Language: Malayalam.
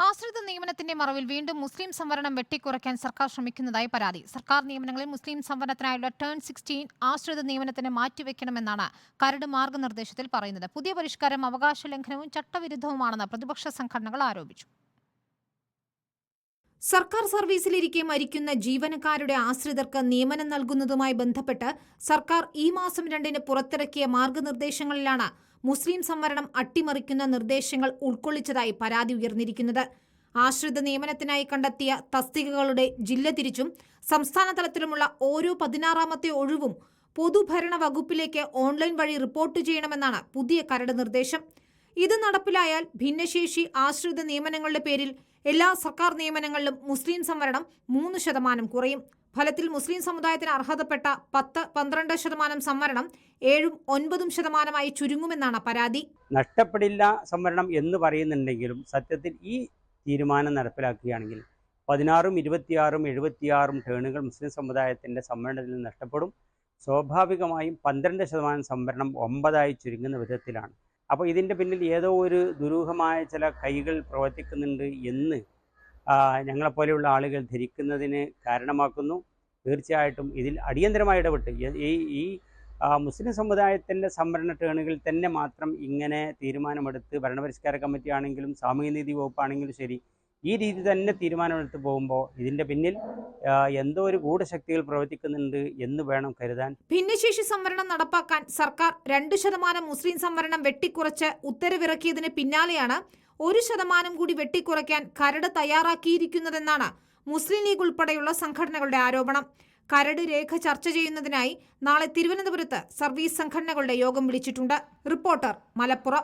ആശ്രിത നിയമനത്തിന്റെ മറവിൽ വീണ്ടും മുസ്ലിം സംവരണം വെട്ടിക്കുറയ്ക്കാൻ സർക്കാർ ശ്രമിക്കുന്നതായി പരാതി. സർക്കാർ നിയമനങ്ങളിൽ മുസ്ലിം സംവരണത്തിനായുള്ള ടേൺ 16 ആശ്രിത നിയമനത്തിന് മാറ്റിവെക്കണമെന്നാണ് കരട് മാർഗനിർദ്ദേശത്തിൽ പറയുന്നത്. പുതിയ പരിഷ്കാരം അവകാശ ലംഘനവും ചട്ടവിരുദ്ധവുമാണെന്ന് പ്രതിപക്ഷ സംഘടനകൾ ആരോപിച്ചു. സർക്കാർ സർവീസിലിരിക്കെ മരിക്കുന്ന ജീവനക്കാരുടെ ആശ്രിതർക്ക് നിയമനം നൽകുന്നതുമായി ബന്ധപ്പെട്ട് സർക്കാർ ഈ മാസം 2-ന് പുറത്തിറക്കിയ മാർഗനിർദ്ദേശങ്ങളിലാണ് മുസ്ലിം സംവരണം അട്ടിമറിക്കുന്ന നിർദ്ദേശങ്ങൾ ഉൾക്കൊള്ളിച്ചതായി പരാതി ഉയർന്നിരിക്കുന്നത്. ആശ്രിത നിയമനത്തിനായി കണ്ടെത്തിയ തസ്തികകളുടെ ജില്ല തിരിച്ചും സംസ്ഥാന തലത്തിലുമുള്ള ഓരോ 16ാമത്തെ ഒഴിവും പൊതുഭരണ വകുപ്പിലേക്ക് ഓൺലൈൻ വഴി റിപ്പോർട്ട് ചെയ്യണമെന്നാണ് പുതിയ കരട് നിർദ്ദേശം. ഇത് നടപ്പിലായാൽ ഭിന്നശേഷി ആശ്രിത നിയമനങ്ങളുടെ പേരിൽ എല്ലാ സർക്കാർ നിയമനങ്ങളിലും മുസ്ലിം സംവരണം 3% കുറയും. ഫലത്തിൽ മുസ്ലിം സമുദായത്തിന് അർഹതപ്പെട്ട 10-12% സംവരണം 7-9% ചുരുങ്ങുമെന്നാണ് പരാതി. നഷ്ടപ്പെടില്ല സംവരണം എന്ന് പറയുന്നുണ്ടെങ്കിലും സത്യത്തിൽ ഈ തീരുമാനം നടപ്പിലാക്കുകയാണെങ്കിൽ 16, 26, 76 ടേണുകൾ മുസ്ലിം സമുദായത്തിൻ്റെ സംവരണത്തിൽ നിന്ന് നഷ്ടപ്പെടും. സ്വാഭാവികമായും 12% സംവരണം 9 ചുരുങ്ങുന്ന വിധത്തിലാണ്. അപ്പോൾ ഇതിൻ്റെ പിന്നിൽ ഏതോ ഒരു ദുരൂഹമായ ചില കൈകൾ പ്രവർത്തിക്കുന്നുണ്ട് എന്ന് ഞങ്ങളെപ്പോലെയുള്ള ആളുകൾ ധരിക്കുന്നതിന് കാരണമാക്കുന്നു. തീർച്ചയായിട്ടും ഇതിൽ അടിയന്തരമായി ഇടപെട്ട് ഈ മുസ്ലിം സമുദായത്തിൻ്റെ സംവരണ ടേണുകളിൽ തന്നെ മാത്രം ഇങ്ങനെ തീരുമാനമെടുത്ത് ഭരണപരിഷ്കാര കമ്മിറ്റി ആണെങ്കിലും സാമൂഹ്യനീതി വകുപ്പാണെങ്കിലും ശരി, ഈ രീതി തന്നെ തീരുമാനമെടുത്ത് പോകുമ്പോൾ ഇതിൻ്റെ പിന്നിൽ എന്തോ ഒരു ഗൂഢശക്തികൾ പ്രവർത്തിക്കുന്നുണ്ട് എന്ന് വേണം കരുതാൻ. ഭിന്നശേഷി സംവരണം നടപ്പാക്കാൻ സർക്കാർ 2% മുസ്ലിം സംവരണം വെട്ടിക്കുറച്ച് ഉത്തരവിറക്കിയതിന് പിന്നാലെയാണ് 1% കൂടി വെട്ടിക്കുറയ്ക്കാൻ കരട് തയ്യാറാക്കിയിരിക്കുന്നതെന്നാണ് മുസ്ലിം ലീഗ് ഉൾപ്പെടെയുള്ള സംഘടനകളുടെ ആരോപണം. കരട് രേഖ ചർച്ച ചെയ്യുന്നതിനായി നാളെ തിരുവനന്തപുരത്ത് സർവീസ് സംഘടനകളുടെ യോഗം വിളിച്ചിട്ടുണ്ട്. റിപ്പോർട്ടർ, മലപ്പുറം.